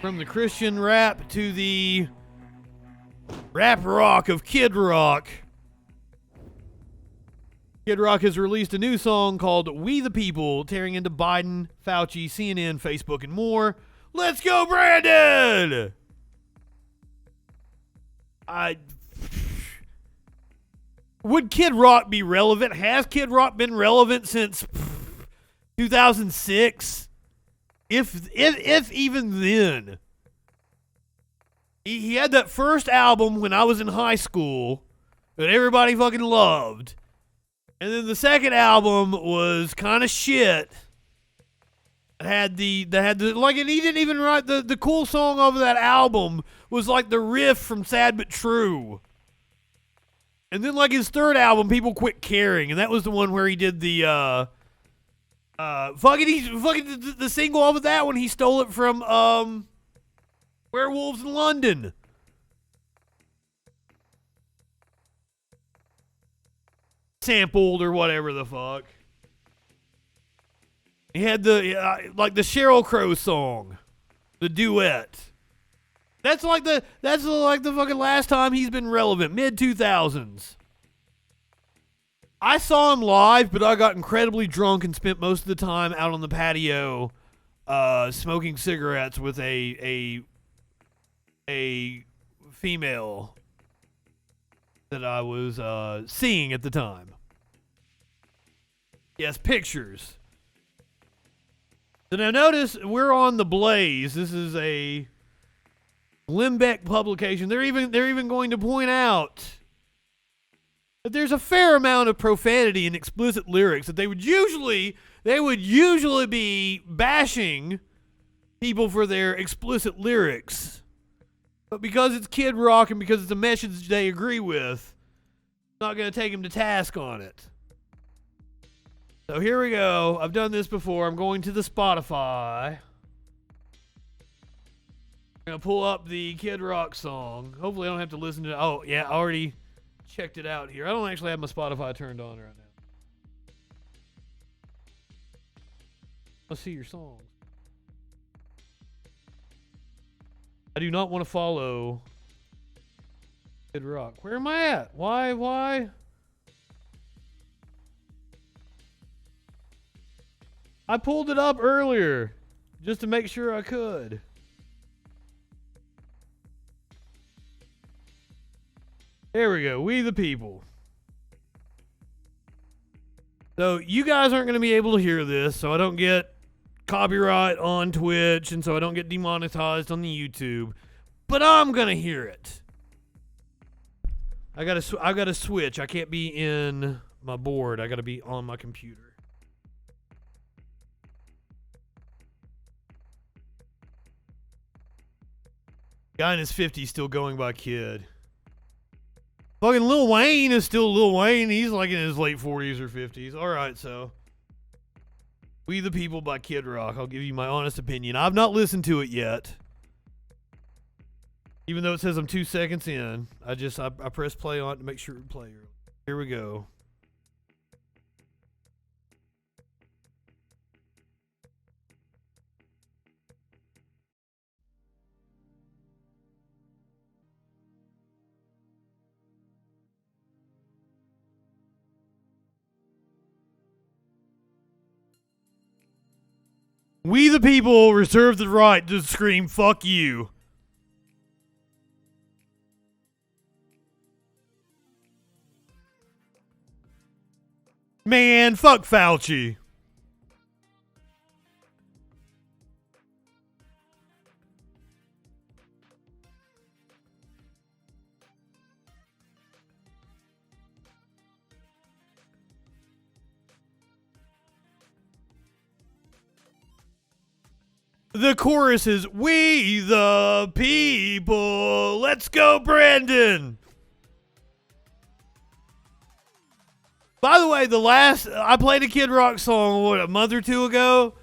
From the Christian rap to the rap rock of Kid Rock. Kid Rock has released a new song called We the People, tearing into Biden, Fauci, CNN, Facebook, and more. Let's go, Brandon! Would Kid Rock be relevant? Has Kid Rock been relevant since 2006? If even then. He had that first album when I was in high school that everybody fucking loved. And then the second album was kind of shit. It had the like, and he didn't even write the cool song of that album was like the riff from Sad But True. And then like his third album, people quit caring, and that was the one where he did the the single off of that one. He stole it from Werewolves in London. Sampled or whatever the fuck. He had the like the Sheryl Crow song, the duet. That's like the fucking last time he's been relevant, mid-2000s. I saw him live, but I got incredibly drunk and spent most of the time out on the patio smoking cigarettes with a female that I was seeing at the time. Yes, pictures. So now notice we're on The Blaze. This is a Limbeck publication. They're even going to point out that there's a fair amount of profanity and explicit lyrics that they would usually be bashing people for their explicit lyrics. But because it's Kid Rock and because it's a message they agree with, I'm not going to take him to task on it. So here we go. I've done this before. I'm going to the Spotify. I'm going to pull up the Kid Rock song. Hopefully I don't have to listen to it. Oh, yeah, I already checked it out here. I don't actually have my Spotify turned on right now. Let's see your songs. I do not want to follow Kid Rock. Where am I at? Why? I pulled it up earlier just to make sure I could. There we go. We the People. So you guys aren't going to be able to hear this, so I don't get copyright on Twitch, and so I don't get demonetized on the YouTube. But I'm going to hear it. I got to switch. I can't be in my board. I got to be on my computer. Guy in his 50s still going by Kid. Fucking Lil Wayne is still Lil Wayne. He's like in his late 40s or 50s. Alright, so. We the People by Kid Rock. I'll give you my honest opinion. I've not listened to it yet. Even though it says I'm 2 seconds in. I press play on it to make sure it plays. Here we go. We the people reserve the right to scream, fuck you. Man, fuck Fauci. The chorus is, we the people. Let's go, Brandon. By the way, I played a Kid Rock song, a month or two ago.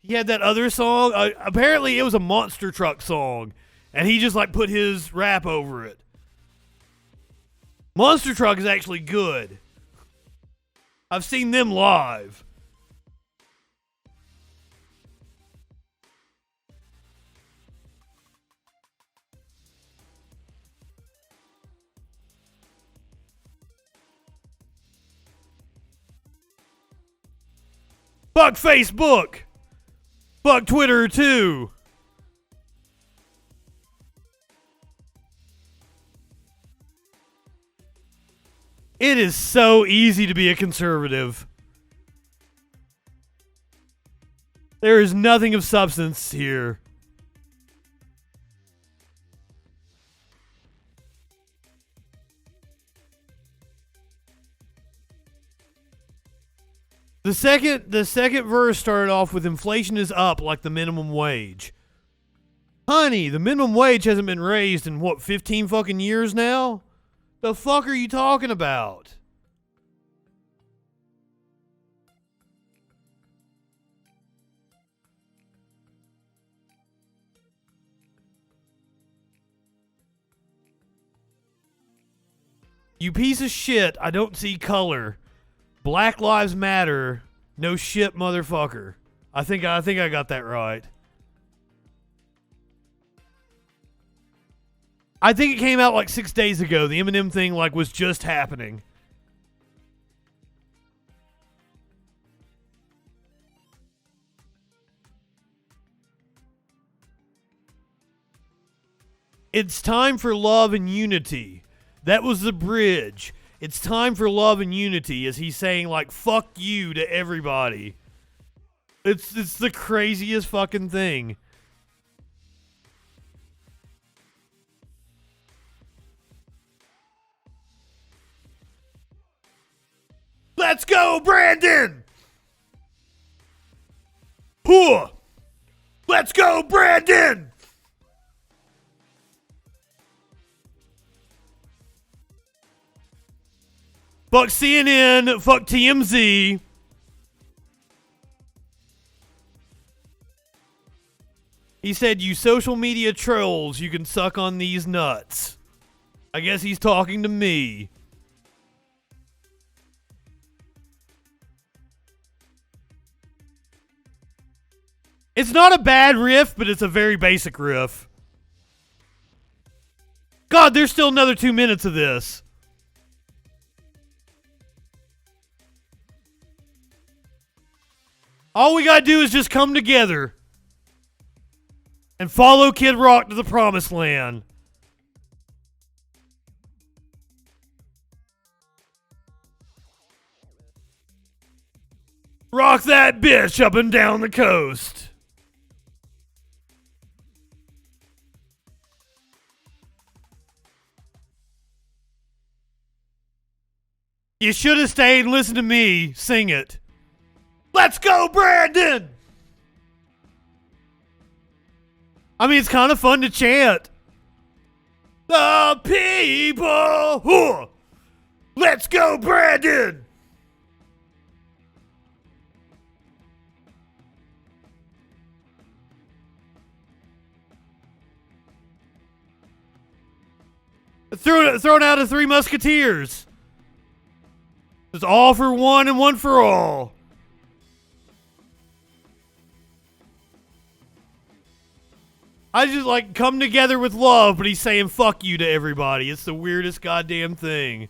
He had that other song. Apparently, it was a monster truck song. And he just, put his rap over it. Monster Truck is actually good. I've seen them live. Fuck Facebook. Fuck Twitter too. It is so easy to be a conservative. There is nothing of substance here. The second verse started off with inflation is up like the minimum wage. Honey, the minimum wage hasn't been raised in what, 15 fucking years now? The fuck are you talking about? You piece of shit, I don't see color. Black Lives Matter. No shit, motherfucker. I think I got that right. I think it came out like 6 days ago. The Eminem thing like was just happening. It's time for love and unity. That was the bridge. It's time for love and unity, as he's saying, like, fuck you to everybody. It's the craziest fucking thing. Let's go, Brandon! Hooah! Let's go, Brandon! Fuck CNN, fuck TMZ. He said, you social media trolls, you can suck on these nuts. I guess he's talking to me. It's not a bad riff, but it's a very basic riff. God, there's still another 2 minutes of this. All we gotta do is just come together and follow Kid Rock to the promised land. Rock that bitch up and down the coast. You should have stayed and listened to me sing it. Let's go, Brandon! I mean, it's kind of fun to chant. The people! Huh. Let's go, Brandon! Throwing out the Three Musketeers. It's all for one and one for all. I just like come together with love, but he's saying fuck you to everybody. It's the weirdest goddamn thing.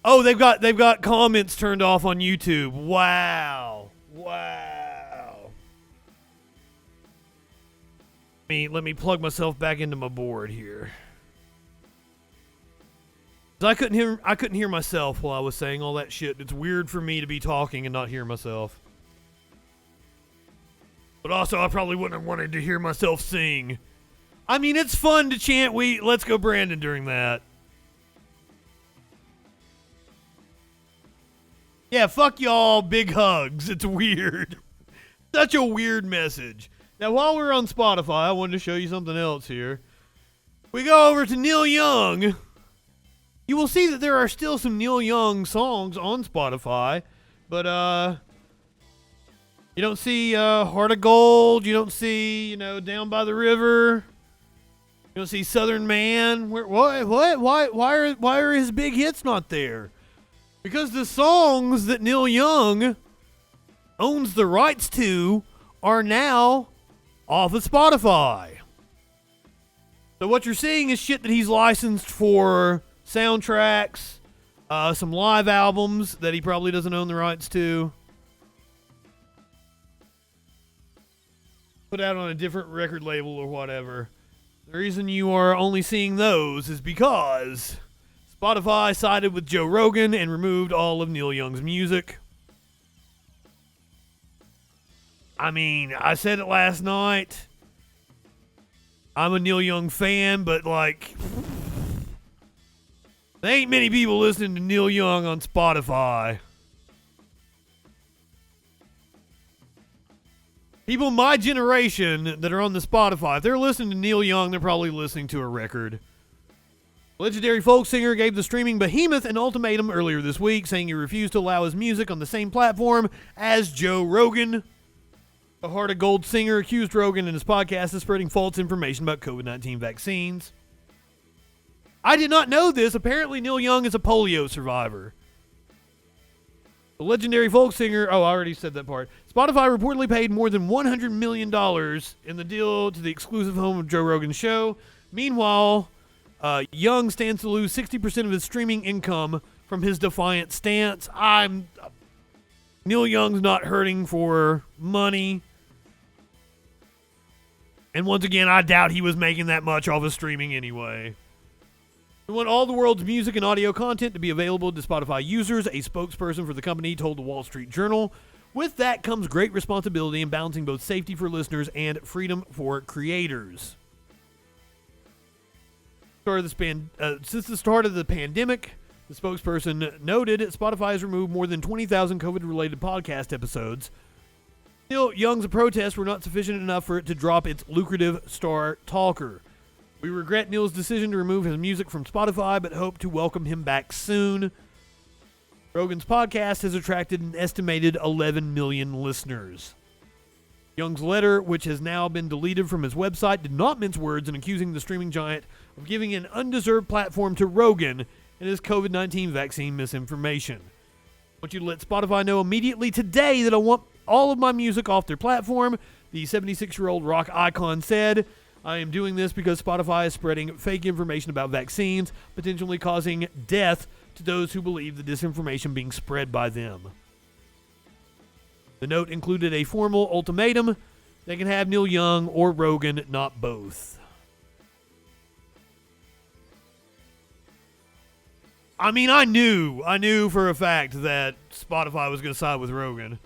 Oh, they've got comments turned off on YouTube. Wow. Wow. Let me plug myself back into my board here. I couldn't hear myself while I was saying all that shit. It's weird for me to be talking and not hear myself. But also, I probably wouldn't have wanted to hear myself sing. I mean, it's fun to chant Let's Go Brandon during that. Yeah, fuck y'all, big hugs. It's weird. Such a weird message. Now, while we're on Spotify, I wanted to show you something else here. We go over to Neil Young. You will see that there are still some Neil Young songs on Spotify, but, you don't see Heart of Gold. You don't see, Down by the River. You don't see Southern Man. What? Why are his big hits not there? Because the songs that Neil Young owns the rights to are now off of Spotify. So what you're seeing is shit that he's licensed for soundtracks, some live albums that he probably doesn't own the rights to. put out on a different record label or whatever. The reason you are only seeing those is because Spotify sided with Joe Rogan and removed all of Neil Young's music. I mean, I said it last night. I'm a Neil Young fan, but like, there ain't many people listening to Neil Young on Spotify. People my generation that are on the Spotify, if they're listening to Neil Young, they're probably listening to a record. Legendary folk singer gave the streaming behemoth an ultimatum earlier this week, saying he refused to allow his music on the same platform as Joe Rogan. The Heart of Gold singer accused Rogan in his podcast of spreading false information about COVID-19 vaccines. I did not know this. Apparently, Neil Young is a polio survivor. The legendary folk singer, I already said that part. Spotify reportedly paid more than $100 million in the deal to the exclusive home of Joe Rogan's show. Meanwhile, Young stands to lose 60% of his streaming income from his defiant stance. Neil Young's not hurting for money. And once again, I doubt he was making that much off of streaming anyway. We want all the world's music and audio content to be available to Spotify users, a spokesperson for the company told the Wall Street Journal. With that comes great responsibility in balancing both safety for listeners and freedom for creators. Since the start of the pandemic, the spokesperson noted Spotify has removed more than 20,000 COVID-related podcast episodes. Neil Young's protests were not sufficient enough for it to drop its lucrative Star Talker. We regret Neil's decision to remove his music from Spotify, but hope to welcome him back soon. Rogan's podcast has attracted an estimated 11 million listeners. Young's letter, which has now been deleted from his website, did not mince words in accusing the streaming giant of giving an undeserved platform to Rogan and his COVID-19 vaccine misinformation. I want you to let Spotify know immediately today that I want all of my music off their platform, the 76-year-old rock icon said. I am doing this because Spotify is spreading fake information about vaccines, potentially causing death to those who believe the disinformation being spread by them. The note included a formal ultimatum. They can have Neil Young or Rogan, not both. I mean, I knew for a fact that Spotify was going to side with Rogan.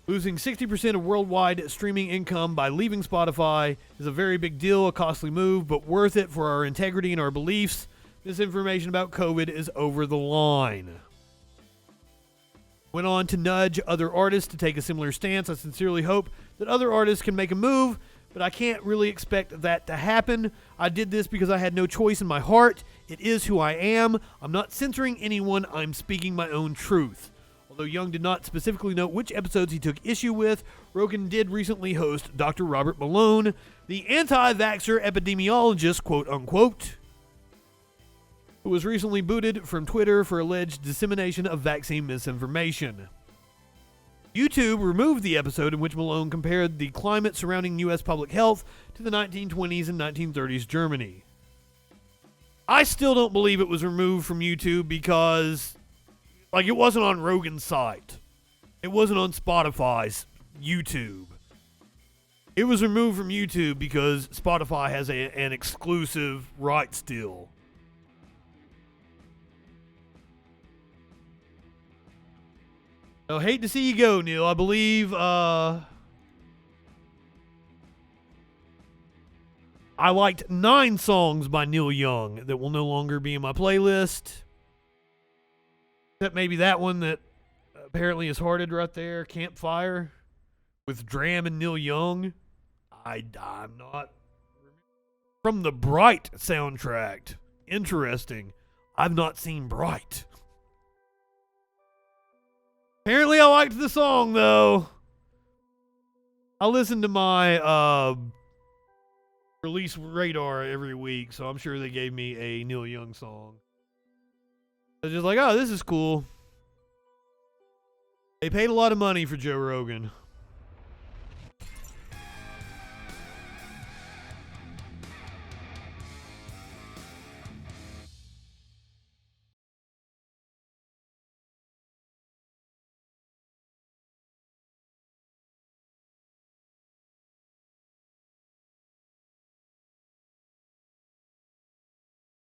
Losing 60% of worldwide streaming income by leaving Spotify is a very big deal, a costly move, but worth it for our integrity and our beliefs. This information about COVID is over the line. Went on to nudge other artists to take a similar stance. I sincerely hope that other artists can make a move, but I can't really expect that to happen. I did this because I had no choice in my heart. It is who I am. I'm not censoring anyone. I'm speaking my own truth. Although Young did not specifically note which episodes he took issue with, Rogan did recently host Dr. Robert Malone, the anti-vaxxer epidemiologist, quote-unquote, who was recently booted from Twitter for alleged dissemination of vaccine misinformation. YouTube removed the episode in which Malone compared the climate surrounding U.S. public health to the 1920s and 1930s Germany. I still don't believe it was removed from YouTube because, like, it wasn't on Rogan's site. It wasn't on Spotify's YouTube. It was removed from YouTube because Spotify has an exclusive right still. So, hate to see you go, Neil. I believe I liked 9 songs by Neil Young that will no longer be in my playlist. Except maybe that one that apparently is hearted right there, Campfire, with Dram and Neil Young. I'm not. From the Bright soundtrack. Interesting. I've not seen Bright. Apparently I liked the song, though. I listen to my release radar every week, so I'm sure they gave me a Neil Young song. I was just like, oh, this is cool. They paid a lot of money for Joe Rogan.